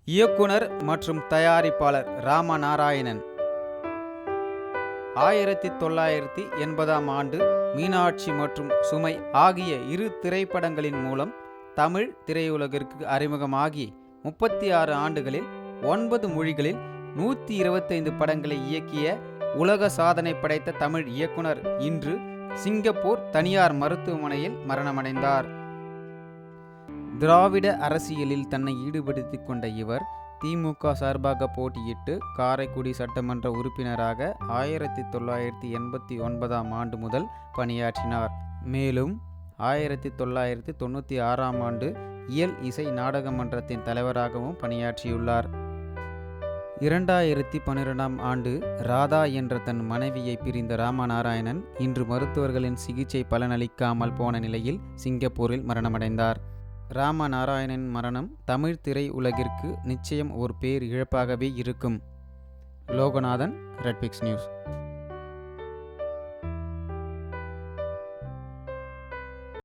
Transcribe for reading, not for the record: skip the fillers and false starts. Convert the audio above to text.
இயக்குனர் மற்றும் தயாரிப்பாளர் ராமநாராயணன் 1980ஆம் ஆண்டு மீனாட்சி மற்றும் சுமை ஆகிய இரு திரைப்படங்களின் மூலம் தமிழ் திரையுலகிற்கு அறிமுகமாகி 36 ஆண்டுகளில் 9 மொழிகளில் 125 படங்களை இயக்கிய உலக சாதனை படைத்த தமிழ் இயக்குனர் இன்று சிங்கப்பூர் தனியார் மருத்துவமனையில் மரணமடைந்தார். திராவிட அரசியலில் தன்னை ஈடுபடுத்திக் கொண்ட இவர் திமுக சார்பாக போட்டியிட்டு காரைக்குடி சட்டமன்ற உறுப்பினராக 1989ஆம் ஆண்டு முதல் பணியாற்றினார். மேலும் 1996ஆம் ஆண்டு இயல் இசை நாடக மன்றத்தின் தலைவராகவும் பணியாற்றியுள்ளார். 2012ஆம் ஆண்டு ராதா என்ற தன் மனைவியை பிரிந்த ராமநாராயணன் இன்று மருத்துவர்களின் சிகிச்சை பலனளிக்காமல் போன நிலையில் சிங்கப்பூரில் மரணமடைந்தார். ராமநாராயணன் மரணம் தமிழ் திரை உலகிற்கு நிச்சயம் ஒரு பேர் இழப்பாகவே இருக்கும். லோகநாதன், ரெட்பிக்ஸ் நியூஸ்.